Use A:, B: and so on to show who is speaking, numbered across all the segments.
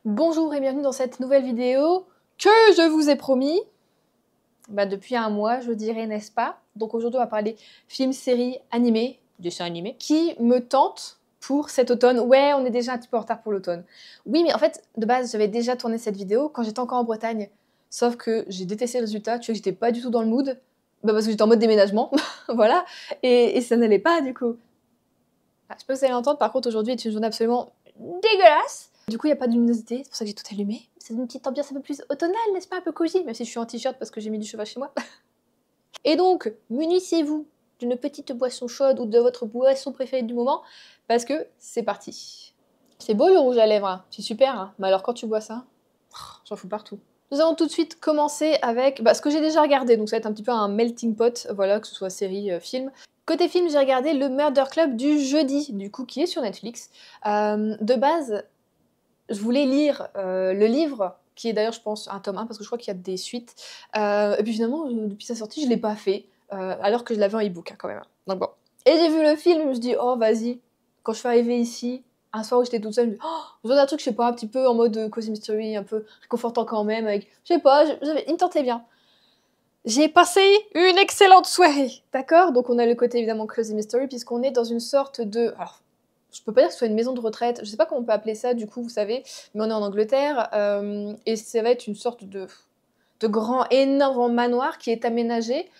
A: Bonjour et bienvenue dans cette nouvelle vidéo que je vous ai promis depuis un mois, je dirais, n'est-ce pas? Donc aujourd'hui, on va parler films, séries, animés, dessins animés, qui me tentent pour cet automne. Ouais, on est déjà un petit peu en retard pour l'automne. Oui, mais en fait, de base, j'avais déjà tourné cette vidéo quand j'étais encore en Bretagne. Sauf que j'ai détesté le résultat, tu vois, j'étais pas du tout dans le mood. Parce que j'étais en mode déménagement, voilà. Et ça n'allait pas, du coup. Je sais pas si vous allez l'entendre, par contre, aujourd'hui est une journée absolument dégueulasse. Du coup, il n'y a pas de luminosité, c'est pour ça que j'ai tout allumé. C'est une petite ambiance un peu plus automnale, n'est-ce pas? Un peu cosy, même si je suis en t-shirt parce que j'ai mis du cheval chez moi. Et donc, munissez-vous d'une petite boisson chaude ou de votre boisson préférée du moment, parce que c'est parti. C'est beau le rouge à lèvres, hein. C'est super, hein. Mais alors quand tu bois ça, j'en fous partout. Nous allons tout de suite commencer avec ce que j'ai déjà regardé, donc ça va être un petit peu un melting pot, voilà, que ce soit série, film. Côté film, j'ai regardé le Murder Club du jeudi, du coup, qui est sur Netflix. De base, je voulais lire le livre, qui est d'ailleurs, je pense, un tome 1, parce que je crois qu'il y a des suites. Et puis finalement, depuis sa sortie, je l'ai pas fait, alors que je l'avais en e-book, hein, quand même. Donc bon. Et j'ai vu le film, je me suis dit, oh, vas-y. Quand je suis arrivée ici, un soir où j'étais toute seule, je me suis dit, oh, j'ai besoin d'un truc, je sais pas, un petit peu en mode cozy mystery, un peu réconfortant quand même, avec, je sais pas, il me tentait bien. J'ai passé une excellente soirée, d'accord? Donc on a le côté évidemment cozy mystery, puisqu'on est dans une sorte de... Alors, je peux pas dire que ce soit une maison de retraite, je sais pas comment on peut appeler ça du coup, vous savez, mais on est en Angleterre, et ça va être une sorte de grand, énorme manoir qui est aménagé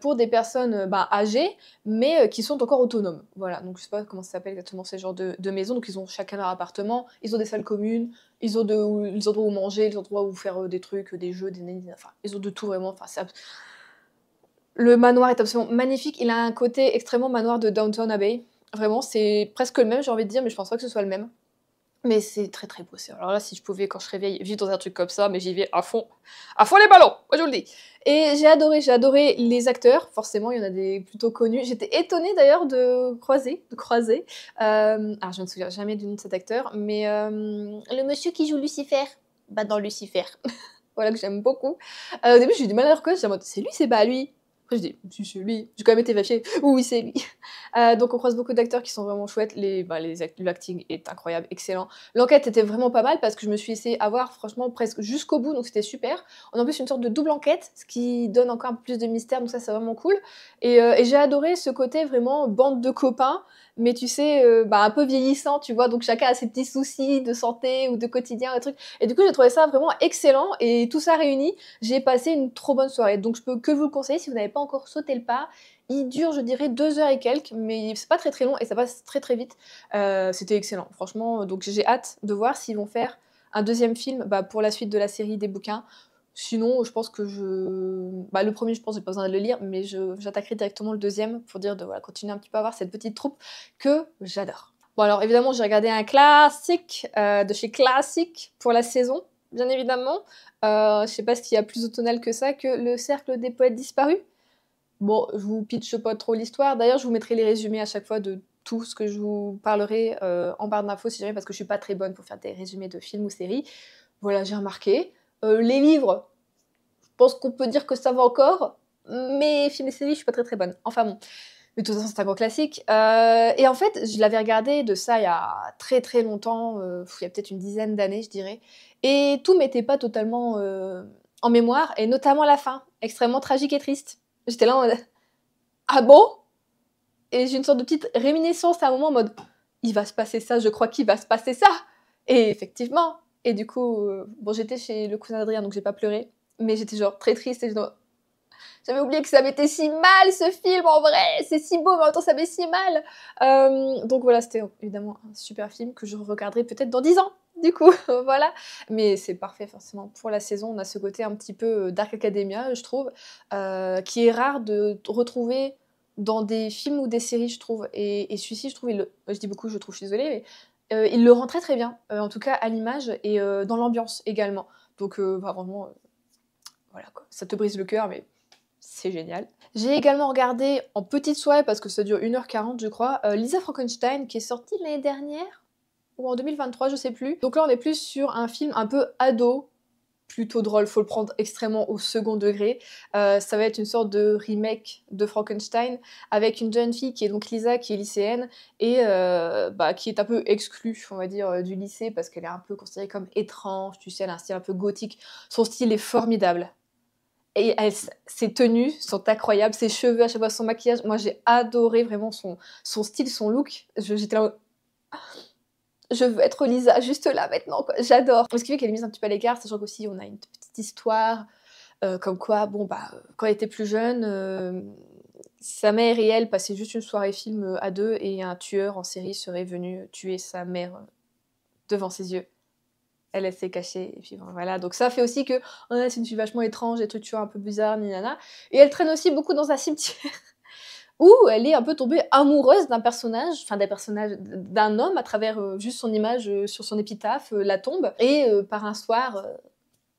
A: pour des personnes âgées, mais qui sont encore autonomes. Voilà, donc je sais pas comment ça s'appelle exactement ces genres de maisons, donc ils ont chacun leur appartement, ils ont des salles communes, ils ont les endroits où manger, les endroits où faire des trucs, des jeux, enfin, ils ont de tout vraiment, enfin, le manoir est absolument magnifique, il a un côté extrêmement manoir de Downton Abbey. Vraiment, c'est presque le même, j'ai envie de dire, mais je pense pas que ce soit le même. Mais c'est très très beau. Alors là, si je pouvais, quand je réveille, vivre dans un truc comme ça, mais j'y vais à fond les ballons, moi je vous le dis. Et j'ai adoré les acteurs, forcément, il y en a des plutôt connus. J'étais étonnée d'ailleurs de croiser. Alors je ne me souviens jamais du nom de cet acteur, mais le monsieur qui joue Lucifer, dans Lucifer, voilà que j'aime beaucoup. Au début, j'ai eu du mal à le reconnaître, j'étais en mode, c'est lui, c'est pas lui. Après, je dis, si, c'est lui. J'ai quand même été vérifiée. Oui, c'est lui. Donc, on croise beaucoup d'acteurs qui sont vraiment chouettes. L'acting est incroyable, excellent. L'enquête était vraiment pas mal parce que je me suis laissée avoir, franchement, presque jusqu'au bout, donc c'était super. On a en plus une sorte de double enquête, ce qui donne encore un peu plus de mystère, donc ça, c'est vraiment cool. Et j'ai adoré ce côté vraiment bande de copains, mais tu sais, un peu vieillissant, tu vois, donc chacun a ses petits soucis de santé ou de quotidien, des trucs. Et du coup, j'ai trouvé ça vraiment excellent, et tout ça réuni, j'ai passé une trop bonne soirée. Donc, je peux que vous le conseiller si vous n'avez pas encore sauté le pas. Il dure, je dirais, 2 heures et quelques, mais c'est pas très très long et ça passe très très vite. C'était excellent, franchement. Donc, j'ai hâte de voir s'ils vont faire un deuxième film pour la suite de la série des bouquins. Sinon, je pense que le premier, je pense que j'ai pas besoin de le lire, mais j'attaquerai directement le deuxième pour dire de continuer un petit peu à avoir cette petite troupe que j'adore. Bon, alors évidemment, j'ai regardé un classique de chez Classic pour la saison, bien évidemment. Je sais pas s'il y a plus automnal que ça, que le Cercle des poètes disparus. Bon, je vous pitche pas trop l'histoire. D'ailleurs, je vous mettrai les résumés à chaque fois de tout ce que je vous parlerai en barre d'infos, si jamais, parce que je suis pas très bonne pour faire des résumés de films ou séries. Voilà, j'ai remarqué. Les livres, je pense qu'on peut dire que ça va encore, mais films et séries, je suis pas très très bonne. Enfin bon. Mais de toute façon, c'est un gros classique. Et en fait, je l'avais regardé de ça il y a très très longtemps, il y a peut-être une dizaine d'années, je dirais. Et tout m'était pas totalement en mémoire, et notamment la fin, extrêmement tragique et triste. J'étais là en mode, ah bon? Et j'ai une sorte de petite réminiscence à un moment en mode, il va se passer ça, je crois qu'il va se passer ça. Et effectivement. Et du coup, j'étais chez le cousin d'Adrien, donc j'ai pas pleuré. Mais j'étais genre très triste et j'avais oublié que ça m'était si mal ce film en vrai, c'est si beau mais en même temps ça m'est si mal. Donc voilà, c'était évidemment un super film que je regarderai peut-être dans 10 ans. Du coup, voilà. Mais c'est parfait forcément pour la saison. On a ce côté un petit peu Dark Academia, je trouve, qui est rare de retrouver dans des films ou des séries, je trouve. Et celui-ci, je trouve, je dis beaucoup, je trouve, je suis désolée, mais il le rend très très bien, en tout cas à l'image et dans l'ambiance également. Donc vraiment, voilà quoi, ça te brise le cœur, mais c'est génial. J'ai également regardé en petite soirée, parce que ça dure 1h40 je crois, Lisa Frankenstein, qui est sortie l'année dernière, ou en 2023, je sais plus. Donc là on est plus sur un film un peu ado, plutôt drôle, faut le prendre extrêmement au second degré. Ça va être une sorte de remake de Frankenstein avec une jeune fille qui est donc Lisa, qui est lycéenne et qui est un peu exclue, on va dire, du lycée parce qu'elle est un peu considérée comme étrange, tu sais, elle a un style un peu gothique. Son style est formidable. Et ses tenues sont incroyables, ses cheveux, à chaque fois son maquillage. Moi, j'ai adoré vraiment son style, son look. J'étais là en mode, je veux être Lisa juste là maintenant, quoi. J'adore. Ce qui fait qu'elle est mise un petit peu à l'écart, sachant qu'aussi on a une petite histoire, comme quoi, quand elle était plus jeune, sa mère et elle passaient juste une soirée film à deux et un tueur en série serait venu tuer sa mère devant ses yeux. Elle s'est cachée, et puis voilà. Donc ça fait aussi que c'est une fille vachement étrange, des trucs, tu vois, un peu bizarres, nana. Et elle traîne aussi beaucoup dans un cimetière où elle est un peu tombée amoureuse d'un homme à travers juste son image sur son épitaphe, la tombe. Et par un soir,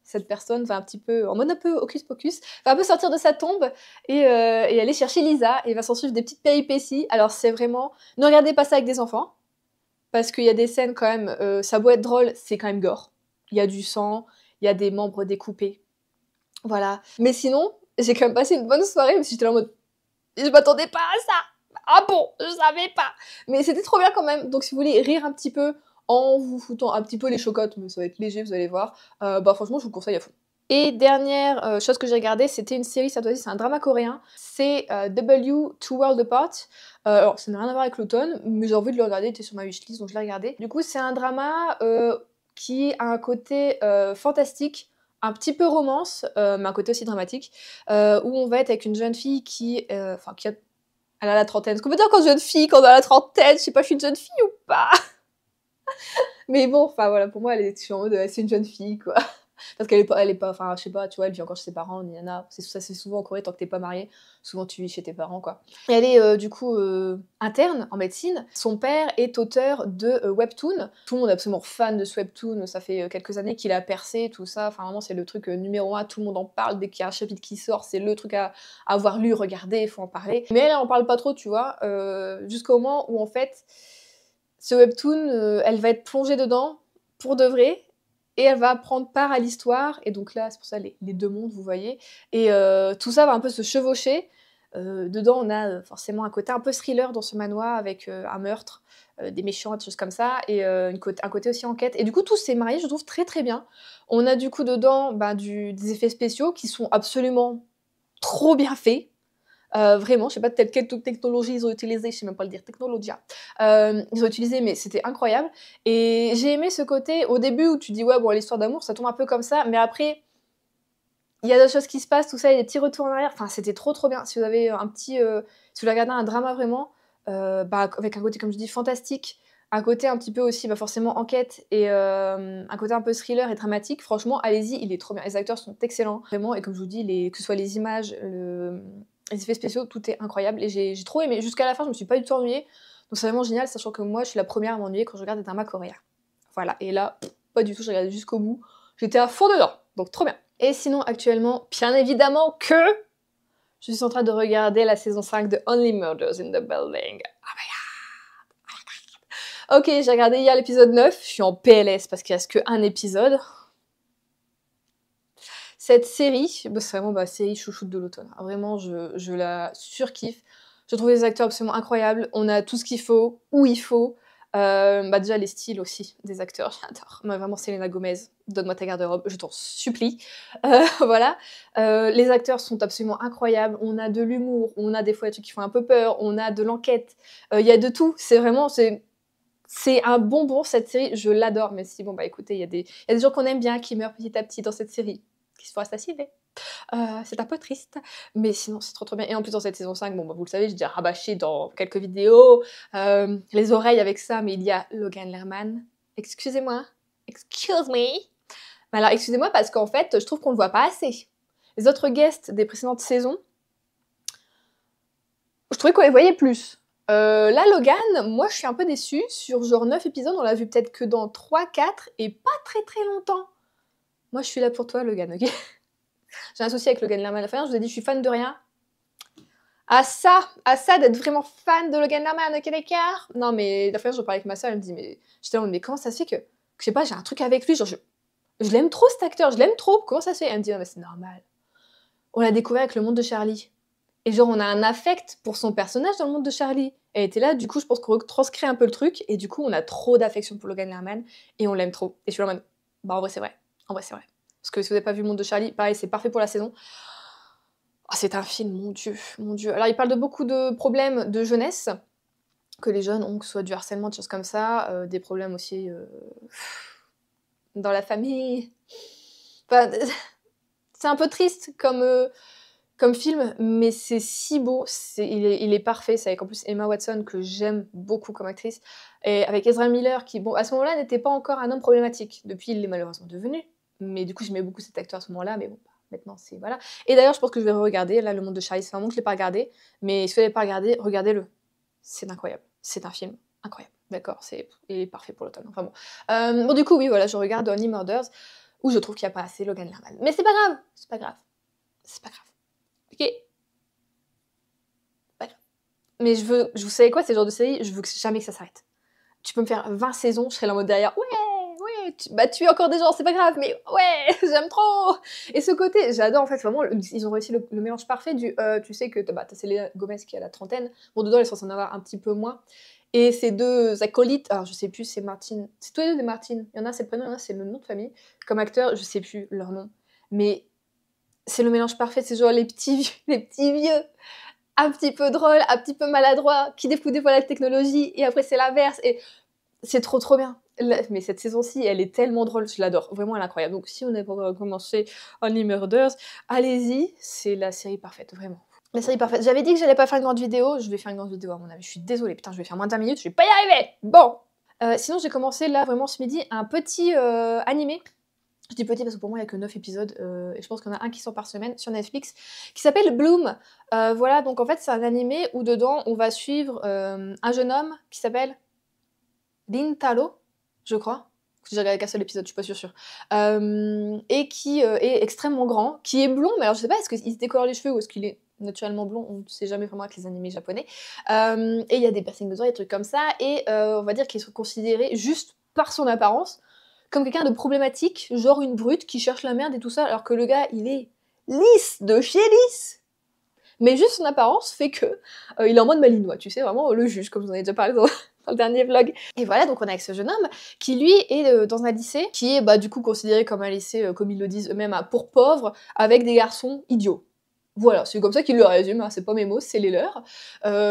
A: cette personne va un petit peu, en mode un peu hocus pocus, va un peu sortir de sa tombe et aller chercher Lisa et va s'en suivre des petites péripéties. Alors c'est vraiment, ne regardez pas ça avec des enfants, parce qu'il y a des scènes quand même, ça a beau être drôle, c'est quand même gore. Il y a du sang, il y a des membres découpés. Voilà. Mais sinon, j'ai quand même passé une bonne soirée, parce que j'étais là en mode, je m'attendais pas à ça. Ah bon, je savais pas. Mais c'était trop bien quand même. Donc si vous voulez rire un petit peu en vous foutant un petit peu les chocottes, mais ça va être léger, vous allez voir, franchement, je vous conseille à fond. Et dernière chose que j'ai regardée, c'était une série, cette fois-ci, c'est un drama coréen. C'est W Two Worlds Apart. Alors, ça n'a rien à voir avec l'automne, mais j'ai envie de le regarder, il était sur ma wishlist, donc je l'ai regardé. Du coup, c'est un drama qui a un côté fantastique, un petit peu romance, mais un côté aussi dramatique, où on va être avec une jeune fille elle a la trentaine. Est-ce qu'on peut dire quand jeune fille, quand on a la trentaine, je sais pas, je suis une jeune fille ou pas? Mais bon, enfin voilà, pour moi, je suis en mode, c'est une jeune fille, quoi. Parce qu'elle est pas, enfin, je sais pas, tu vois, elle vit encore chez ses parents, Nana. Ça, c'est souvent en Corée, tant que t'es pas marié, souvent tu vis chez tes parents, quoi. Et elle est, du coup, interne en médecine. Son père est auteur de webtoon. Tout le monde est absolument fan de ce webtoon, ça fait quelques années qu'il a percé, tout ça. Enfin, vraiment, c'est le truc numéro 1, tout le monde en parle. Dès qu'il y a un chapitre qui sort, c'est le truc à avoir lu, regardé, il faut en parler. Mais elle en parle pas trop, tu vois, jusqu'au moment où, en fait, ce webtoon, elle va être plongée dedans, pour de vrai, et elle va prendre part à l'histoire, et donc là, c'est pour ça les deux mondes, vous voyez, et tout ça va un peu se chevaucher. Dedans, on a forcément un côté un peu thriller dans ce manoir, avec un meurtre, des méchants, des choses comme ça, et un côté aussi enquête. Et du coup, tout s'est marié, je trouve, très très bien. On a du coup dedans des effets spéciaux qui sont absolument trop bien faits. Vraiment, je sais pas quelle technologie ils ont utilisé, je sais même pas le dire, technologia. Ils ont utilisé, mais c'était incroyable. Et j'ai aimé ce côté, au début, où tu dis, ouais, bon, l'histoire d'amour, ça tombe un peu comme ça, mais après, il y a d'autres choses qui se passent, tout ça, il y a des petits retours en arrière. Enfin, c'était trop, trop bien. Si vous avez si vous voulez regarder un drama vraiment, avec un côté, comme je dis, fantastique, un côté un petit peu aussi, forcément, enquête, et un côté un peu thriller et dramatique, franchement, allez-y, il est trop bien. Les acteurs sont excellents, vraiment, et comme je vous dis, que ce soit les images, les effets spéciaux, tout est incroyable, et j'ai trop aimé. Jusqu'à la fin, je me suis pas du tout ennuyée, donc c'est vraiment génial, sachant que moi, je suis la première à m'ennuyer quand je regarde des dramas coréens. Voilà, et là, pas du tout, j'ai regardé jusqu'au bout. J'étais à fond dedans, donc trop bien. Et sinon, actuellement, bien évidemment que je suis en train de regarder la saison 5 de Only Murders in the Building. Oh my god! Ok, j'ai regardé hier l'épisode 9, je suis en PLS parce qu'il reste qu'un épisode. Cette série, c'est vraiment ma série chouchoute de l'automne. Vraiment, je la surkiffe. Je trouve les acteurs absolument incroyables. On a tout ce qu'il faut, où il faut. Déjà, les styles aussi des acteurs, j'adore. Vraiment, Selena Gomez, donne-moi ta garde-robe, je t'en supplie. Voilà. Les acteurs sont absolument incroyables. On a de l'humour, on a des fois des trucs qui font un peu peur, on a de l'enquête. Il y a de tout. C'est vraiment... C'est un bonbon, cette série. Je l'adore. Mais si, écoutez, il y a des gens qu'on aime bien qui meurent petit à petit dans cette série, qui se font assassiner. C'est un peu triste, mais sinon c'est trop trop bien. Et en plus dans cette saison 5, vous le savez, j'ai déjà rabâché dans quelques vidéos les oreilles avec ça, mais il y a Logan Lerman. Excusez-moi. Excuse me. Mais alors excusez-moi parce qu'en fait, je trouve qu'on le voit pas assez. Les autres guests des précédentes saisons, je trouvais qu'on les voyait plus. Là, Logan, moi je suis un peu déçue. Sur genre 9 épisodes, on l'a vu peut-être que dans 3-4 et pas très très longtemps. Moi je suis là pour toi, Logan, ok? J'ai un souci avec Logan Lerman. Enfin, je vous ai dit, je suis fan de rien. À ça d'être vraiment fan de Logan Lerman, ok l'écart? Non, mais la fois, je parlais avec ma soeur, elle me dit, mais j'étais là, mais comment ça se fait que je sais pas, j'ai un truc avec lui, genre, Je l'aime trop cet acteur, je l'aime trop, comment ça se fait? Elle me dit: «Non mais c'est normal. On l'a découvert avec Le Monde de Charlie». Et genre, on a un affect pour son personnage dans Le Monde de Charlie. Elle était là, du coup, je pense qu'on retranscrit un peu le truc, et du coup, on a trop d'affection pour Logan Lerman, et on l'aime trop. Et je suis là en mode, bah en vrai, c'est vrai. En vrai, c'est vrai. Parce que si vous n'avez pas vu Le Monde de Charlie, pareil, c'est parfait pour la saison. Oh, c'est un film, mon Dieu, mon Dieu. Alors, il parle de beaucoup de problèmes de jeunesse que les jeunes ont, que ce soit du harcèlement, des choses comme ça, des problèmes aussi dans la famille. Enfin, c'est un peu triste comme film, mais c'est si beau, il est parfait. C'est avec en plus Emma Watson, que j'aime beaucoup comme actrice, et avec Ezra Miller, qui, bon, à ce moment-là, n'était pas encore un homme problématique. Depuis, il l'est malheureusement devenu. Mais du coup, j'aimais beaucoup cet acteur à ce moment-là, mais bon, maintenant, c'est... Voilà. Et d'ailleurs, je pense que je vais re-regarder, là, Le Monde de Charlie, c'est un moment que je l'ai pas regardé, mais si vous l'avez pas regardé, regardez-le. C'est incroyable. C'est un film incroyable. D'accord, il est parfait pour l'automne. Enfin bon. Bon, du coup, oui, voilà, je regarde Only Murders, où je trouve qu'il n'y a pas assez Logan Lerman. Mais c'est pas grave, c'est pas grave. C'est pas grave. Ok. Pas grave. Mais vous savez quoi, c'est le genre de série, je veux jamais que ça s'arrête. Tu peux me faire 20 saisons, je serai là en mode derrière, ouais, tu es encore des gens, c'est pas grave, mais ouais, j'aime trop. Et ce côté, j'adore en fait, vraiment, ils ont réussi le mélange parfait du, tu sais que t'as Selena Gomez qui a la trentaine, bon, dedans, elle est censée en avoir un petit peu moins, et ces deux acolytes, alors je sais plus, c'est Martin, c'est tous les deux des Martin, il y en a c'est le prénom, il y en a c'est le nom de famille, comme acteur, je sais plus leur nom, mais c'est le mélange parfait, c'est genre les petits vieux, un petit peu drôle, un petit peu maladroit, qui découvre des fois la technologie, et après c'est l'inverse, et c'est trop bien. Mais cette saison-ci, elle est tellement drôle, je l'adore, vraiment elle est incroyable. Donc si on n'a pas commencé Only Murders, allez-y, c'est la série parfaite, vraiment. La série parfaite. J'avais dit que j'allais pas faire une grande vidéo, je vais faire une grande vidéo à mon avis, je suis désolée, putain, je vais faire moins de 20 minutes, je vais pas y arriver. Bon. Sinon j'ai commencé là, vraiment ce midi, un petit animé. Je dis petit parce que pour moi, il n'y a que 9 épisodes, et je pense qu'il y en a un qui sort par semaine sur Netflix, qui s'appelle Bloom. Voilà, donc en fait, c'est un animé où dedans, on va suivre un jeune homme qui s'appelle Rintaro, je crois. J'ai regardé qu'un seul épisode, je suis pas sûre. Et qui est extrêmement grand, qui est blond, mais alors je sais pas, est-ce qu'il se décolore les cheveux ou est-ce qu'il est naturellement blond, on ne sait jamais vraiment avec les animés japonais. Et il y a des piercings de doigts, des trucs comme ça, et on va dire qu'il est considéré juste par son apparence comme quelqu'un de problématique, genre une brute qui cherche la merde et tout ça, alors que le gars, il est lisse de chez lisse. Mais juste son apparence fait que il est en mode malinois, tu sais, vraiment le juge, comme j'en ai déjà parlé dans le dernier vlog. Et voilà, donc on est avec ce jeune homme qui, lui, est dans un lycée qui est, bah, du coup, considéré comme un lycée, comme ils le disent eux-mêmes, pour pauvres, avec des garçons idiots. Voilà, c'est comme ça qu'ils le résument, hein, c'est pas mes mots, c'est les leurs.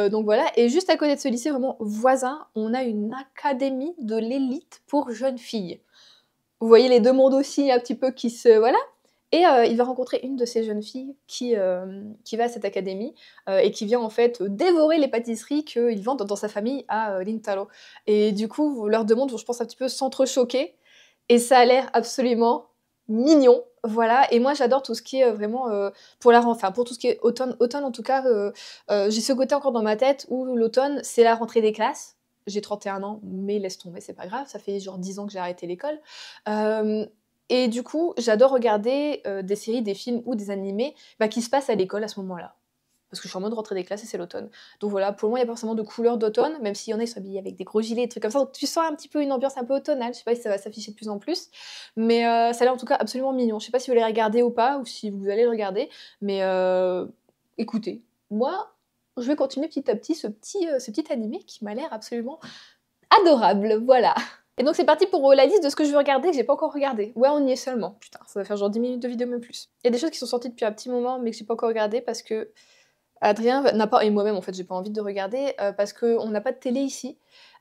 A: Donc voilà, et juste à côté de ce lycée, vraiment voisin, on a une académie de l'élite pour jeunes filles. Vous voyez les deux mondes aussi un petit peu qui se... Voilà. Et il va rencontrer une de ces jeunes filles qui va à cette académie et qui vient en fait dévorer les pâtisseries qu'il vend dans sa famille à Rintaro. Et du coup, leurs deux mondes vont, je pense, un petit peu s'entrechoquer. Et ça a l'air absolument mignon. Voilà, et moi j'adore tout ce qui est vraiment pour tout ce qui est automne en tout cas, j'ai ce côté encore dans ma tête où l'automne c'est la rentrée des classes. J'ai 31 ans, mais laisse tomber, c'est pas grave, ça fait genre 10 ans que j'ai arrêté l'école. Et du coup, j'adore regarder des séries, des films ou des animés qui se passent à l'école à ce moment-là. Parce que je suis en mode rentrée des classes et c'est l'automne. Donc voilà, pour moi, il n'y a pas forcément de couleur d'automne, même s'il y en a qui sont habillés avec des gros gilets, des trucs comme ça. Donc tu sens un petit peu une ambiance un peu automnale. Je sais pas si ça va s'afficher de plus en plus. Mais ça a l'air en tout cas absolument mignon. Je sais pas si vous allez regarder ou pas, ou si vous allez le regarder. Mais écoutez, moi, je vais continuer petit à petit ce petit animé qui m'a l'air absolument adorable. Voilà. Et donc c'est parti pour la liste de ce que je veux regarder que j'ai pas encore regardé. Ouais, on y est seulement. Putain, ça va faire genre 10 minutes de vidéo, même plus. Il y a des choses qui sont sorties depuis un petit moment, mais que j'ai pas encore regardé parce que Adrien n'a pas, et moi-même en fait, j'ai pas envie de regarder parce qu'on n'a pas de télé ici.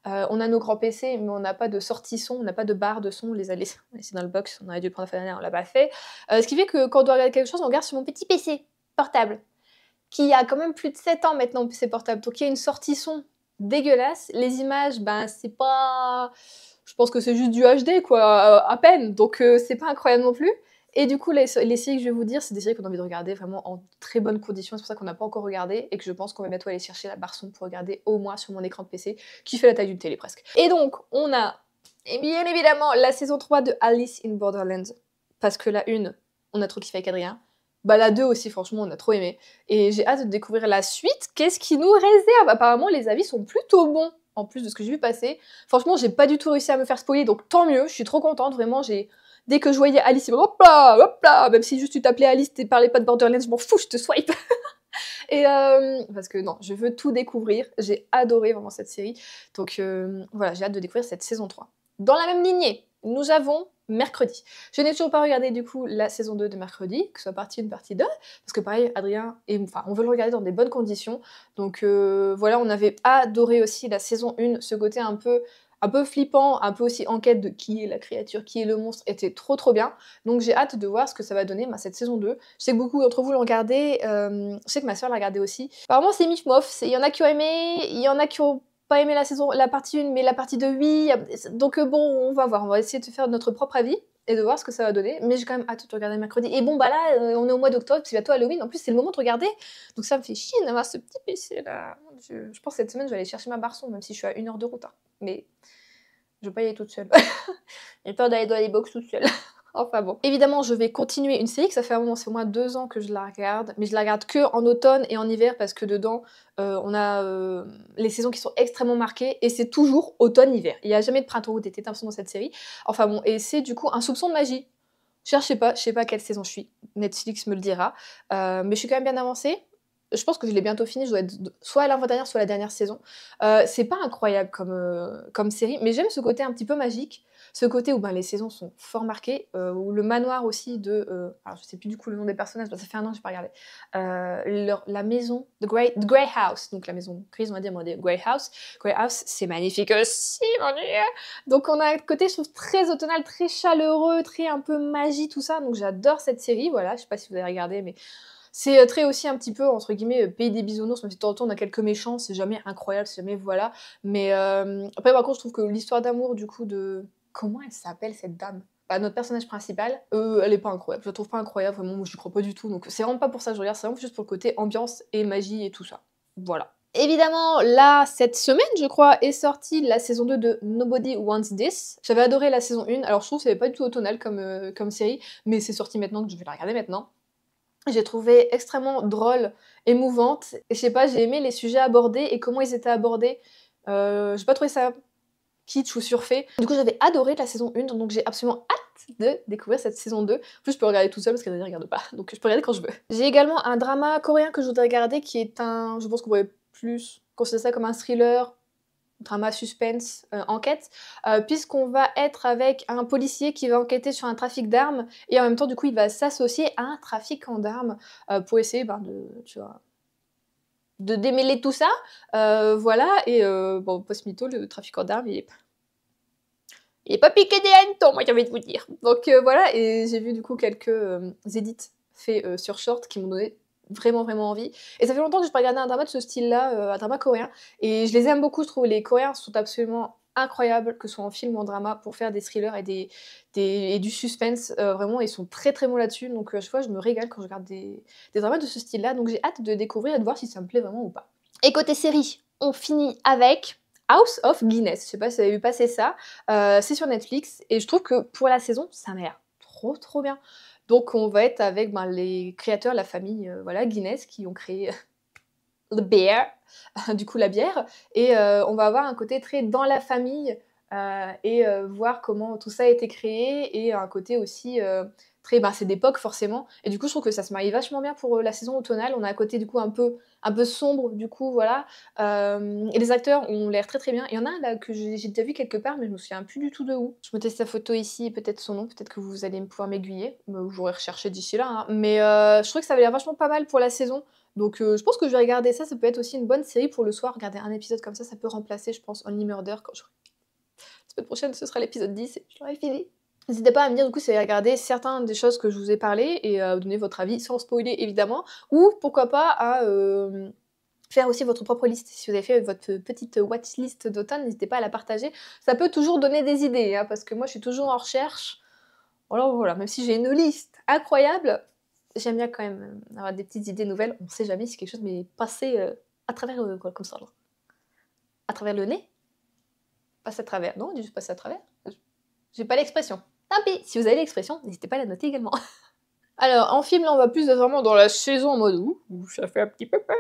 A: On a nos grands PC, mais on n'a pas de sortie son, on n'a pas de barre de son. On les a laissés dans le box, on aurait dû le prendre la fin d'année, on l'a pas fait. Ce qui fait que quand on doit regarder quelque chose, on regarde sur mon petit PC portable, qui a quand même plus de 7 ans maintenant, PC portable. Donc il y a une sortie son dégueulasse. Les images, ben c'est pas... Je pense que c'est juste du HD, quoi, à peine. Donc c'est pas incroyable non plus. Et du coup, les séries que je vais vous dire, c'est des séries qu'on a envie de regarder vraiment en très bonnes conditions. C'est pour ça qu'on n'a pas encore regardé et que je pense qu'on va bientôt aller chercher la barre son pour regarder au moins sur mon écran de PC, qui fait la taille d'une télé presque. Et donc, on a bien évidemment la saison 3 de Alice in Borderlands. Parce que la 1, on a trop kiffé avec Adrien. Bah la 2 aussi, franchement, on a trop aimé. Et j'ai hâte de découvrir la suite. Qu'est-ce qui nous réserve? Apparemment, les avis sont plutôt bons, en plus de ce que j'ai vu passer. Franchement, j'ai pas du tout réussi à me faire spoiler, donc tant mieux, je suis trop contente, vraiment, j'ai Dès que je voyais Alice, hop là, même si juste tu t'appelais Alice, tu parlais pas de Borderlands, je m'en fous, je te swipe. Et parce que non, je veux tout découvrir. J'ai adoré vraiment cette série. Donc voilà, j'ai hâte de découvrir cette saison 3. Dans la même lignée, nous avons Mercredi. Je n'ai toujours pas regardé du coup la saison 2 de Mercredi, que ce soit partie 1, partie 2, parce que pareil, Adrien, enfin, on veut le regarder dans des bonnes conditions. Donc voilà, on avait adoré aussi la saison 1, ce côté un peu flippant, un peu aussi enquête de qui est la créature, qui est le monstre, était trop bien. Donc j'ai hâte de voir ce que ça va donner cette saison 2. Je sais que beaucoup d'entre vous l'ont regardé, je sais que ma soeur l'a regardé aussi. Apparemment c'est mif-mof, il y en a qui ont aimé, il y en a qui ont pas aimé la partie 1, mais la partie 2, oui. Donc bon, on va voir, on va essayer de faire notre propre avis et de voir ce que ça va donner. Mais j'ai quand même hâte de regarder Mercredi. Et bon, bah là, on est au mois d'octobre, c'est bientôt Halloween. En plus, c'est le moment de regarder. Donc ça me fait chier d'avoir ce petit PC là. Je pense que cette semaine, je vais aller chercher ma Barson, même si je suis à 1 heure de route. Hein. Mais je vais pas y aller toute seule. J'ai peur d'aller dans les box toute seule. Enfin bon. Évidemment, je vais continuer une série que ça fait un moment, c'est au moins 2 ans que je la regarde, mais je la regarde que en automne et en hiver parce que dedans, on a les saisons qui sont extrêmement marquées et c'est toujours automne-hiver. Il n'y a jamais de printemps ou d'été, t'as l'impression dans cette série. Enfin bon, et c'est du coup un soupçon de magie. Je sais pas quelle saison je suis. Netflix me le dira. Mais je suis quand même bien avancée. Je pense que je l'ai bientôt fini, je dois être soit à l'avant-dernière, soit à la dernière saison. C'est pas incroyable comme série, mais j'aime ce côté un petit peu magique, ce côté où les saisons sont fort marquées, où le manoir aussi de... alors je sais plus du coup le nom des personnages, ça fait un an que j'ai pas regardé. La maison, the Grey House, donc la maison grise on va dire, Grey House. Grey House, c'est magnifique aussi, mon dieu. Donc on a un côté, je trouve, très automnal, très chaleureux, très un peu magie, tout ça, donc j'adore cette série, voilà, je sais pas si vous avez regardé, mais... C'est très aussi un petit peu, entre guillemets, pays des bisounours, même si de temps en temps on a quelques méchants, c'est jamais incroyable, c'est jamais voilà. Mais après, par contre, je trouve que l'histoire d'amour, du coup, de... Comment elle s'appelle, cette dame? Notre personnage principal, elle est pas incroyable. Je la trouve pas incroyable, vraiment, moi j'y crois pas du tout. Donc c'est vraiment pas pour ça que je regarde, c'est vraiment juste pour le côté ambiance et magie et tout ça. Voilà. Évidemment, là, cette semaine, je crois, est sortie la saison 2 de Nobody Wants This. J'avais adoré la saison 1, alors je trouve que c'est pas du tout automnal comme série, mais c'est sorti maintenant, que je vais la regarder maintenant. J'ai trouvé extrêmement drôle, émouvante, et je sais pas, j'ai aimé les sujets abordés et comment ils étaient abordés. J'ai pas trouvé ça kitsch ou surfait. Du coup, j'avais adoré la saison 1, donc j'ai absolument hâte de découvrir cette saison 2. En plus, je peux regarder tout seul parce qu'elle ne regarde pas, donc je peux regarder quand je veux. J'ai également un drama coréen que je voudrais regarder qui est je pense qu'on pourrait plus considérer ça comme un thriller, drama suspense, enquête, puisqu'on va être avec un policier qui va enquêter sur un trafic d'armes et en même temps du coup il va s'associer à un trafiquant d'armes pour essayer de démêler tout ça, voilà, et bon, post-mytho, le trafiquant d'armes il est pas piqué des hannetons, moi j'ai envie de vous dire. Donc voilà, et j'ai vu du coup quelques edits faits sur Short qui m'ont donné vraiment envie. Et ça fait longtemps que je pas regardé un drama de ce style-là, un drama coréen, et je les aime beaucoup, je trouve les Coréens sont absolument incroyables, que ce soit en film ou en drama, pour faire des thrillers et du suspense, vraiment, ils sont très bons là-dessus, donc à chaque fois je me régale quand je regarde des dramas de ce style-là, donc j'ai hâte de découvrir et de voir si ça me plaît vraiment ou pas. Et côté série, on finit avec House of Guinness, je sais pas si vous avez vu passer ça, c'est sur Netflix, et je trouve que pour la saison, ça m'a l'air trop bien. Donc on va être avec les créateurs, la famille voilà, Guinness, qui ont créé The Beer, du coup la bière, et on va avoir un côté très dans la famille, et voir comment tout ça a été créé, et un côté aussi très... c'est d'époque forcément, et du coup je trouve que ça se marie vachement bien pour la saison automnale. On a un côté du coup un peu sombre, du coup voilà, et les acteurs ont l'air très bien. Il y en a un là que j'ai déjà vu quelque part, mais je me souviens plus du tout de où. Je me teste sa photo ici et peut-être son nom, peut-être que vous allez pouvoir m'aiguiller, j'aurais recherché d'ici là, hein. Mais je trouve que ça avait l'air vachement pas mal pour la saison. Donc je pense que je vais regarder ça, ça peut être aussi une bonne série pour le soir, regarder un épisode comme ça peut remplacer, je pense, Only Murder quand je... La semaine prochaine, ce sera l'épisode 10 et je l'aurai fini. N'hésitez pas à me dire du coup si vous avez regardé certaines des choses que je vous ai parlé et à donner votre avis sans spoiler évidemment, ou pourquoi pas à faire aussi votre propre liste. Si vous avez fait votre petite watchlist d'automne, n'hésitez pas à la partager. Ça peut toujours donner des idées, hein, parce que moi je suis toujours en recherche. Alors voilà, même si j'ai une liste incroyable, j'aime bien quand même avoir des petites idées nouvelles. On sait jamais si quelque chose m'est passé à travers quoi, comme ça. Là. À travers le nez. Passe à travers. Non, on dit juste passer à travers. J'ai pas l'expression. Tant pis, si vous avez l'expression, n'hésitez pas à la noter également. Alors, en film, là, on va plus vraiment dans la saison en mode ouh, ça fait un petit peu peur.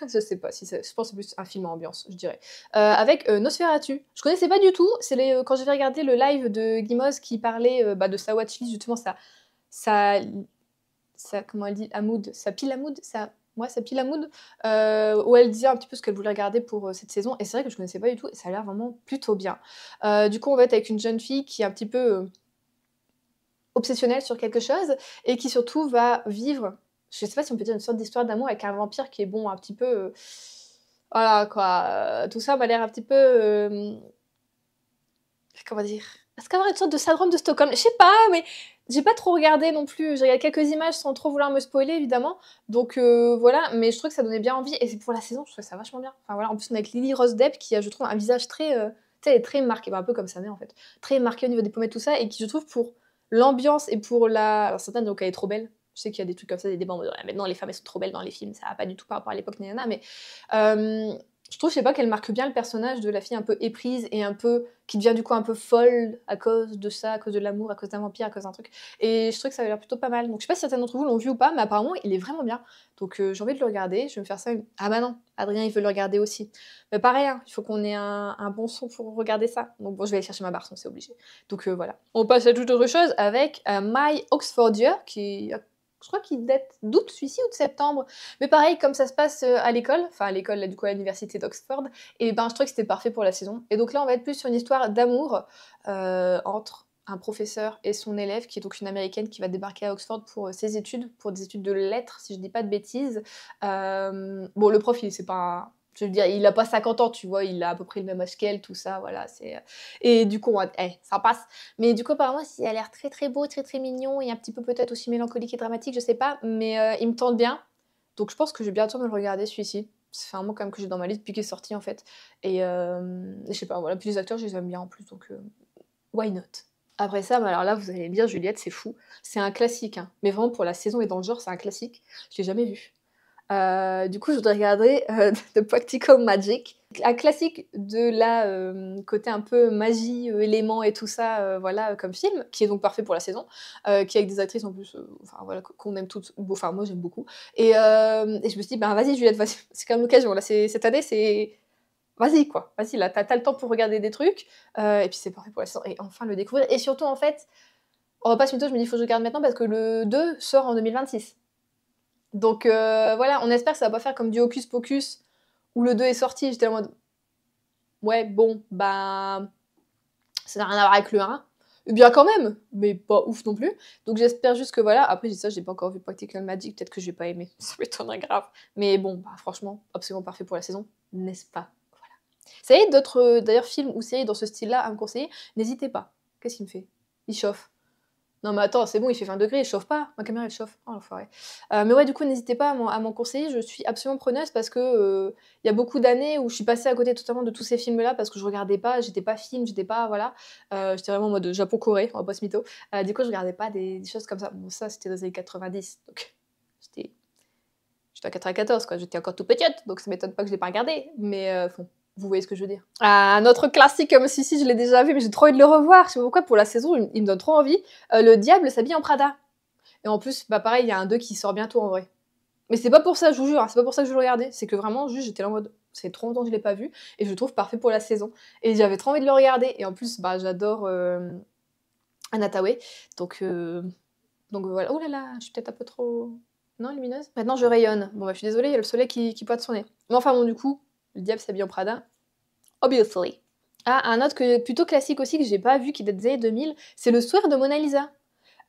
A: Je sais pas si c'est. Je pense que c'est plus un film à ambiance, je dirais. Avec Nosferatu. Je connaissais pas du tout. C'est quand j'avais regardé le live de Guimos qui parlait de sa watchlist, justement, sa, comment elle dit, à mood, sa pile à mood, sa pile à mood, où elle disait un petit peu ce qu'elle voulait regarder pour cette saison. Et c'est vrai que je connaissais pas du tout. Et ça a l'air vraiment plutôt bien. Du coup, on va être avec une jeune fille qui est un petit peu obsessionnelle sur quelque chose et qui surtout va vivre, je sais pas si on peut dire une sorte d'histoire d'amour avec un vampire qui est bon, un petit peu. Voilà quoi, tout ça m'a l'air un petit peu. Comment dire? Est-ce qu'avoir une sorte de syndrome de Stockholm? Je sais pas, mais j'ai pas trop regardé non plus. J'ai regardé quelques images sans trop vouloir me spoiler évidemment. Donc voilà, mais je trouve que ça donnait bien envie. Et c'est pour la saison, je trouve ça vachement bien. Enfin voilà, en plus on est avec Lily Rose Depp qui a, je trouve, un visage très. Tu sais, elle est très marquée, un peu comme sa mère en fait. Très marquée au niveau des pommettes, tout ça, et qui, je trouve, pour l'ambiance et pour la. Alors certaines, donc elle est trop belle. Je sais qu'il y a des trucs comme ça, des débats en mode, maintenant les femmes elles sont trop belles dans les films, ça va pas du tout par rapport à l'époque, mais je trouve, je sais pas, qu'elle marque bien le personnage de la fille un peu éprise et un peu qui devient du coup un peu folle à cause de ça, à cause de l'amour, à cause d'un vampire, à cause d'un truc. Et je trouve que ça a l'air plutôt pas mal. Donc je sais pas si certains d'entre vous l'ont vu ou pas, mais apparemment il est vraiment bien. Donc j'ai envie de le regarder, je vais me faire ça. Ah bah non, Adrien il veut le regarder aussi. Mais pareil, hein, il faut qu'on ait un bon son pour regarder ça. Donc bon, je vais aller chercher ma barre son, c'est obligé. Donc voilà. On passe à toute autre chose avec My Oxfordia, qui je crois qu'il date d'août, celui-ci, ou de septembre. Mais pareil, comme ça se passe à l'école, enfin à l'école, là, du coup à l'université d'Oxford, et ben je trouvais que c'était parfait pour la saison. Et donc là, on va être plus sur une histoire d'amour entre un professeur et son élève, qui est donc une américaine qui va débarquer à Oxford pour ses études, pour des études de lettres, si je dis pas de bêtises. Bon, le prof, c'est pas je veux dire, il a pas 50 ans, tu vois, il a à peu près le même âge qu'elle, tout ça, voilà, c'est... Et du coup, ça passe. Mais du coup, apparemment, il a l'air très très beau, très très mignon, et un petit peu peut-être aussi mélancolique et dramatique, je sais pas, mais il me tente bien. Donc je pense que je vais bientôt me le regarder, celui-ci. Ça fait un moment quand même que j'ai dans ma liste depuis qu'il est sorti, en fait. Et je sais pas, voilà, puis les acteurs, je les aime bien en plus, donc why not? Après ça, alors là, vous allez me dire, Juliette, c'est fou. C'est un classique, hein. Mais vraiment, pour la saison et dans le genre, c'est un classique. Je l'ai jamais vu. Du coup, je voudrais regarder The Practical Magic, un classique de la côté un peu magie, éléments et tout ça, voilà, comme film, qui est donc parfait pour la saison, qui est avec des actrices en plus, enfin voilà, qu'on aime toutes, enfin moi j'aime beaucoup. Et je me suis dit, ben vas-y Juliette, vas-y, c'est quand même l'occasion, là, cette année, c'est... Vas-y quoi, vas-y là, t'as le temps pour regarder des trucs, et puis c'est parfait pour la saison, et enfin le découvrir. Et surtout en fait, on va pas se mytho, je me dis, il faut que je regarde maintenant parce que le 2 sort en 2026. Donc voilà, on espère que ça va pas faire comme du Hocus Pocus où le 2 est sorti, j'étais en mode ouais, bon, bah ça n'a rien à voir avec le 1. Bien quand même, mais pas ouf non plus. Donc j'espère juste que voilà, après j'ai ça, j'ai pas encore vu Practical Magic, peut-être que je vais pas aimer, ça m'étonnerait grave. Mais bon, bah franchement, absolument parfait pour la saison, n'est-ce pas? Voilà. Ça y est, d'autres d'ailleurs films ou séries dans ce style-là à me conseiller, n'hésitez pas. Qu'est-ce qu'il me fait? Il chauffe. Non mais attends, c'est bon, il fait 20 degrés, il chauffe pas. Ma caméra elle chauffe. Oh l'enfoiré. Mais ouais, du coup, n'hésitez pas à m'en conseiller. Je suis absolument preneuse parce que il y a beaucoup d'années où je suis passée à côté totalement de tous ces films-là parce que je regardais pas, j'étais pas film, j'étais pas voilà. J'étais vraiment en mode Japon-Corée, on va pas se mytho. Du coup, je regardais pas des choses comme ça. Bon, ça c'était dans les années 90, donc j'étais j'étais en 94 quoi. J'étais encore tout petite, donc ça m'étonne pas que je l'ai pas regardé. Mais bon, vous voyez ce que je veux dire. Un autre classique, comme si je l'ai déjà vu, mais j'ai trop envie de le revoir. Je sais pas pourquoi, pour la saison, il me donne trop envie. Le diable s'habille en Prada. Et en plus, bah pareil, il y a un 2 qui sort bientôt en vrai. Mais c'est pas pour ça, je vous jure, hein, c'est pas pour ça que je veux le regarder. C'est que vraiment, juste, j'étais là en mode, c'est trop longtemps que je l'ai pas vu, et je le trouve parfait pour la saison. Et j'avais trop envie de le regarder. Et en plus, bah j'adore Anna Thaoué. Donc voilà. Oh là là, je suis peut-être un peu trop... Non, lumineuse. Maintenant, je rayonne. Bon, bah je suis désolée, il y a le soleil qui pointe son nez. Mais enfin bon, du coup, le diable s'habille en Prada. Obviously. Ah, un autre plutôt classique aussi que j'ai pas vu, qui date des années 2000, c'est Le Sourire de Mona Lisa.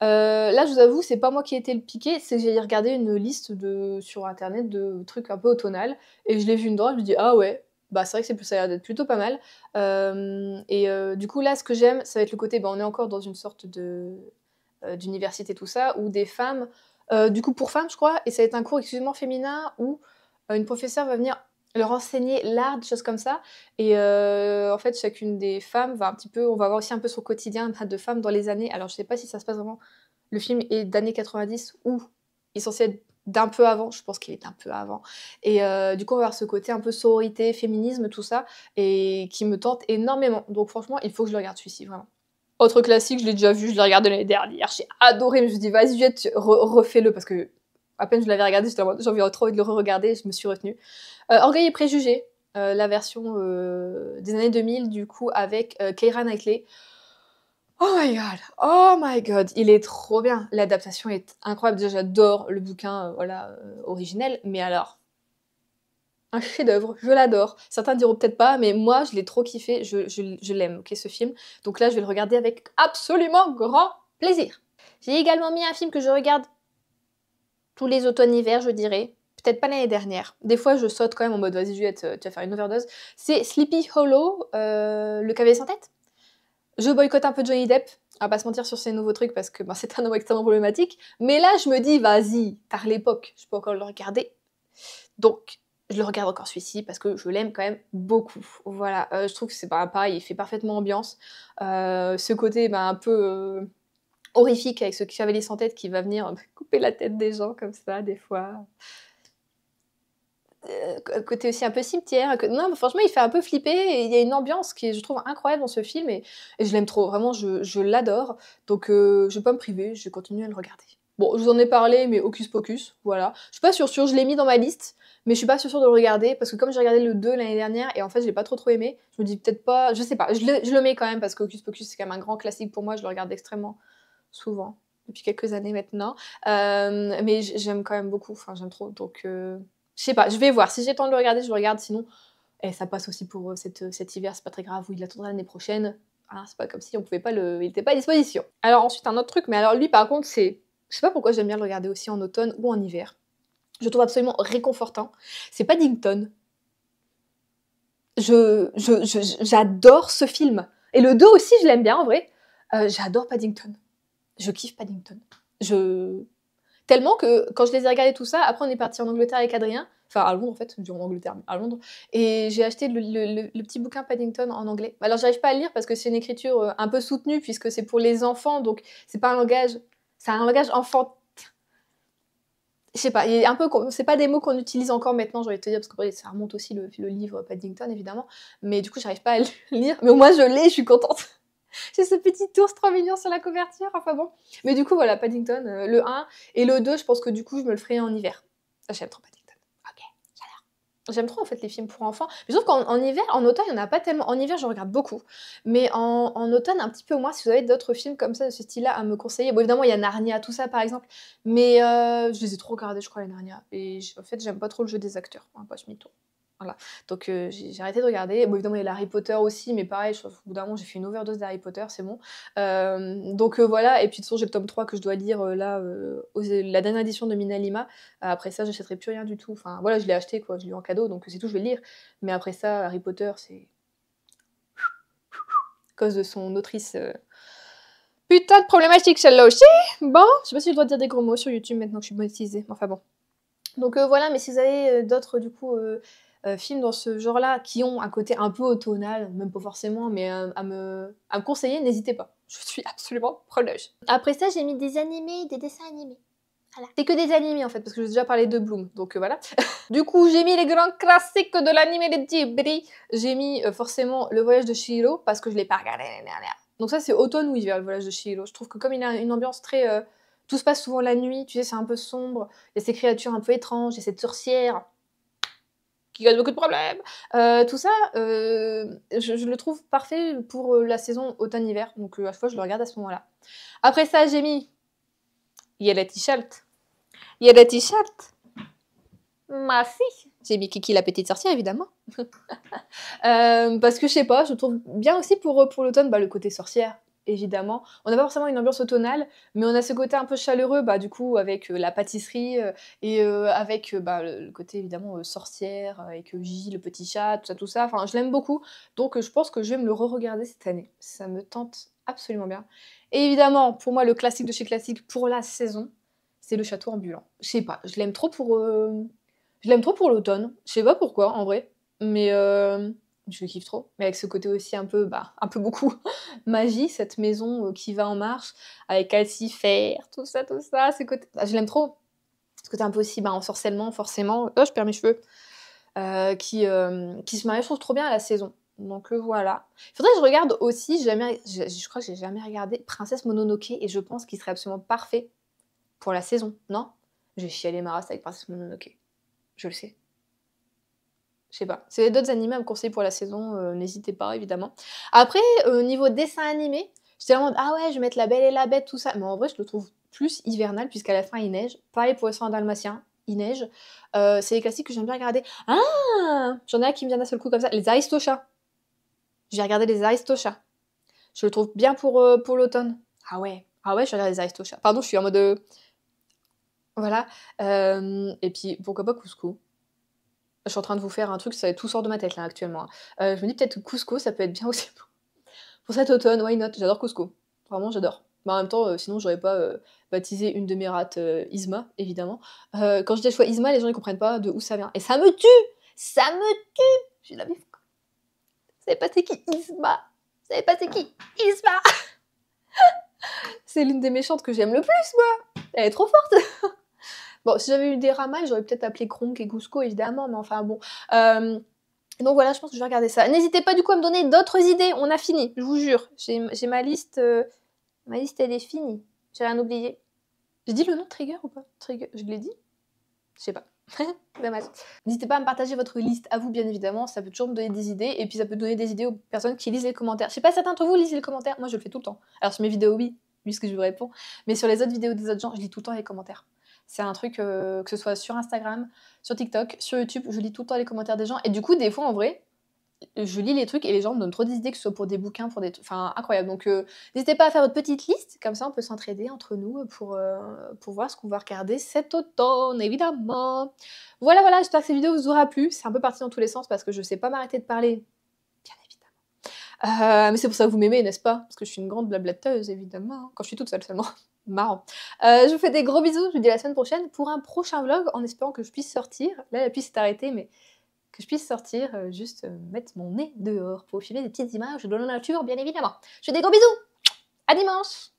A: Là, je vous avoue, c'est pas moi qui ai été le piqué, c'est que j'ai regardé une liste sur internet de trucs un peu automnal, et je l'ai vu une drôle, je me dis ah ouais, bah c'est vrai que ça a l'air d'être plutôt pas mal. Du coup là, ce que j'aime, ça va être le côté, bah on est encore dans une sorte d'université tout ça, où des femmes, du coup pour femmes je crois, et ça va être un cours exclusivement féminin où une professeure va venir leur enseigner l'art, des choses comme ça. Et en fait, chacune des femmes va un petit peu, on va voir aussi un peu son quotidien de femme dans les années. Alors, je sais pas si ça se passe vraiment. Le film est d'années 90 ou il est censé être d'un peu avant. Je pense qu'il est un peu avant. Et du coup, on va voir ce côté un peu sororité, féminisme, tout ça, et qui me tente énormément. Donc, franchement, il faut que je le regarde celui-ci, vraiment. Autre classique, je l'ai déjà vu, je l'ai regardé l'année dernière, j'ai adoré, mais je me suis dit, vas-y Juliette, refais-le, parce que à peine je l'avais regardé, j'étais en mode, j'ai envie trop de le re-regarder, je me suis retenue. Orgueil et préjugés, la version des années 2000, du coup, avec Keira Knightley. Oh my god, il est trop bien. L'adaptation est incroyable. Déjà, j'adore le bouquin, originel, mais alors, un chef-d'œuvre, je l'adore. Certains diront peut-être pas, mais moi, je l'ai trop kiffé, je l'aime, ok, ce film. Donc là, je vais le regarder avec absolument grand plaisir. J'ai également mis un film que je regarde tous les automnes-hiver, je dirais. Peut-être pas l'année dernière. Des fois, je saute quand même en mode, vas-y Juliette, tu vas faire une overdose. C'est Sleepy Hollow, le cavalier sans tête. Je boycotte un peu Johnny Depp, on va pas se mentir sur ses nouveaux trucs parce que c'est un homme extrêmement problématique. Mais là, je me dis, vas-y, tard l'époque, je peux encore le regarder. Donc, je le regarde encore celui-ci parce que je l'aime quand même beaucoup. Voilà, je trouve que c'est pareil, il fait parfaitement ambiance. Ce côté un peu horrifique avec ce cavalier sans tête qui va venir couper la tête des gens comme ça, des fois. Côté aussi un peu cimetière. Non, mais franchement, il fait un peu flipper et il y a une ambiance qui est, je trouve, incroyable dans ce film et je l'aime trop. Vraiment, je l'adore. Donc, je vais pas me priver, je vais continuer à le regarder. Bon, je vous en ai parlé, mais hocus pocus, voilà. Je suis pas sûre, je l'ai mis dans ma liste, mais je suis pas sûre de le regarder parce que comme j'ai regardé le 2 l'année dernière et en fait, je l'ai pas trop aimé, je me dis peut-être pas, je sais pas, je le mets quand même parce que hocus pocus, c'est quand même un grand classique pour moi, je le regarde extrêmement souvent, depuis quelques années maintenant. Mais j'aime quand même beaucoup, enfin, j'aime trop, donc. Je sais pas, je vais voir. Si j'ai le temps de le regarder, je le regarde. Sinon, ça passe aussi pour cet hiver, c'est pas très grave. Ou il attendra l'année prochaine. Hein, c'est pas comme si on pouvait pas il était pas à disposition. Alors ensuite, un autre truc, mais alors lui, par contre, c'est... Je sais pas pourquoi j'aime bien le regarder aussi en automne ou en hiver. Je le trouve absolument réconfortant. C'est Paddington. J'adore ce film. Et le 2 aussi, je l'aime bien, en vrai. J'adore Paddington. Je kiffe Paddington. Tellement que quand je les ai regardés tout ça, après on est parti en Angleterre avec Adrien, enfin à Londres en fait, je dis en Angleterre, mais à Londres, et j'ai acheté le petit bouquin Paddington en anglais. Alors j'arrive pas à le lire parce que c'est une écriture un peu soutenue puisque c'est pour les enfants, donc c'est pas un langage, c'est un langage enfant. Je sais pas, il y a un peu, c'est pas des mots qu'on utilise encore maintenant, j'ai envie de te dire, parce que ça remonte aussi le livre Paddington évidemment, mais du coup j'arrive pas à le lire, mais au moins je l'ai, je suis contente. J'ai ce petit ours trop mignon sur la couverture, enfin bon. Mais du coup, voilà, Paddington, le 1. Et le 2, je pense que du coup, je me le ferai en hiver. J'aime trop Paddington. Ok, j'adore. J'aime trop en fait les films pour enfants. Mais je trouve qu'en hiver, en automne, il n'y en a pas tellement. En hiver, je regarde beaucoup. Mais en automne, un petit peu moins. Si vous avez d'autres films comme ça, de ce style-là, à me conseiller. Bon, évidemment, il y a Narnia, tout ça par exemple. Mais je les ai trop regardés, je crois, les Narnia. Et en fait, j'aime pas trop le jeu des acteurs. On va pas se mytho. Voilà. Donc j'ai arrêté de regarder. Bon, évidemment, il y a Harry Potter aussi, mais pareil, je trouve qu'au bout d'un moment, j'ai fait une overdose d'Harry Potter, c'est bon. Donc voilà, et puis de toute façon, j'ai le tome 3 que je dois lire la dernière édition de Mina Lima. Après ça, j'achèterai plus rien du tout. Enfin voilà, je l'ai acheté, quoi, je l'ai eu en cadeau, donc c'est tout, je vais le lire. Mais après ça, Harry Potter, c'est. À cause de son autrice. Putain de problématique celle-là aussi! Bon, je sais pas si je dois dire des gros mots sur YouTube maintenant que je suis monétisée. Enfin bon. Donc voilà, mais si vous avez d'autres du coup films dans ce genre-là qui ont un côté un peu automnal, même pas forcément, mais à me conseiller, n'hésitez pas. Je suis absolument preneuse. Après ça, j'ai mis des animés, des dessins animés. Voilà. C'est que des animés en fait, parce que j'ai déjà parlé de Bloom, donc voilà. Du coup, j'ai mis les grands classiques de l'animé de Ghibli. J'ai mis forcément Le Voyage de Chihiro, parce que je l'ai pas regardé l'année dernière. Donc ça, c'est automne ou hiver, Le Voyage de Chihiro. Je trouve que comme il a une ambiance très... tout se passe souvent la nuit, tu sais, c'est un peu sombre. Il y a ces créatures un peu étranges, il y a cette sorcière qui cause beaucoup de problèmes. Tout ça, je le trouve parfait pour la saison automne-hiver. Donc à chaque fois, je le regarde à ce moment-là. Après ça, j'ai mis Yellow T-shirt. Yellow T-shirt. Merci. J'ai mis Kiki la petite sorcière, évidemment. Parce que je sais pas, je trouve bien aussi pour l'automne, le côté sorcière, évidemment. On n'a pas forcément une ambiance automnale, mais on a ce côté un peu chaleureux, du coup, avec la pâtisserie et avec le côté évidemment sorcière, avec Gigi, le petit chat, tout ça. Enfin, je l'aime beaucoup, donc je pense que je vais me le re-regarder cette année. Ça me tente absolument bien. Et évidemment, pour moi, le classique de chez classique pour la saison, c'est le château ambulant. Je sais pas, je l'aime trop pour l'automne. Je sais pas pourquoi, en vrai. Mais je le kiffe trop. Mais avec ce côté aussi un peu beaucoup magie, cette maison qui va en marche, avec Calcifer, tout ça, je l'aime trop. Ce côté un peu aussi ensorcellement, forcément. Oh, je perds mes cheveux. Qui se marie, je trouve trop bien à la saison. Donc voilà. Il faudrait que je regarde aussi, je crois que j'ai jamais regardé Princesse Mononoke et je pense qu'il serait absolument parfait pour la saison, non? J'ai chialé ma race avec Princesse Mononoke. Je le sais. Je sais pas. Si vous avez d'autres animés à me conseiller pour la saison, n'hésitez pas, évidemment. Après, niveau dessin animé, j'étais en mode ah ouais, je vais mettre La Belle et la Bête, tout ça. Mais en vrai, je le trouve plus hivernal, puisqu'à la fin, il neige. Pareil pour les 101 Dalmatiens, il neige. C'est des classiques que j'aime bien regarder. Ah, j'en ai un qui me vient d'un seul coup comme ça. Les Aristochats. J'ai regardé les Aristochats. Je le trouve bien pour l'automne. Ah ouais, je regarde les Aristochats. Pardon, je suis en mode. Voilà. Et puis, pourquoi pas Cusco. Je suis en train de vous faire un truc, tout sort de ma tête là actuellement. Je me dis peut-être que Cusco, ça peut être bien aussi pour cet automne, why not? J'adore Cusco. Vraiment, j'adore. Mais en même temps, sinon, j'aurais pas baptisé une de mes rates Isma, évidemment. Quand je dis le choix Isma, les gens ils comprennent pas de où ça vient. Et ça me tue! Ça me tue! Je suis là, mais vous savez pas c'est qui Isma? Vous savez pas c'est qui Isma? C'est l'une des méchantes que j'aime le plus, moi! Elle est trop forte! Bon, si j'avais eu des ramas, j'aurais peut-être appelé Kronk et Cusco, évidemment, mais enfin bon. Donc voilà, je pense que je vais regarder ça. N'hésitez pas du coup à me donner d'autres idées, on a fini, je vous jure. J'ai ma liste, elle est finie. J'ai rien oublié. J'ai dit le nom de Trigger ou pas? Trigger, je l'ai dit? Je sais pas. Dommage. N'hésitez pas à me partager votre liste à vous, bien évidemment, ça peut toujours me donner des idées, et puis ça peut donner des idées aux personnes qui lisent les commentaires. Je sais pas, certains d'entre vous lisent les commentaires, moi je le fais tout le temps. Alors sur mes vidéos, oui, puisque je vous réponds, mais sur les autres vidéos des autres gens, je lis tout le temps les commentaires. C'est un truc, que ce soit sur Instagram, sur TikTok, sur YouTube, je lis tout le temps les commentaires des gens, et du coup, des fois, en vrai, je lis les trucs et les gens me donnent trop d'idées, que ce soit pour des bouquins, pour des trucs, enfin incroyable. Donc n'hésitez pas à faire votre petite liste, comme ça on peut s'entraider entre nous pour voir ce qu'on va regarder cet automne, évidemment. Voilà, j'espère que cette vidéo vous aura plu. C'est un peu parti dans tous les sens parce que je sais pas m'arrêter de parler, bien évidemment. Mais c'est pour ça que vous m'aimez, n'est-ce pas? Parce que je suis une grande blablateuse, évidemment, quand je suis toute seule seulement. Marrant. Je vous fais des gros bisous, je vous dis à la semaine prochaine pour un prochain vlog, en espérant que je puisse sortir. Là, la pluie s'est arrêtée, mais que je puisse sortir, juste mettre mon nez dehors pour filmer des petites images de la nature, bien évidemment. Je fais des gros bisous. À dimanche.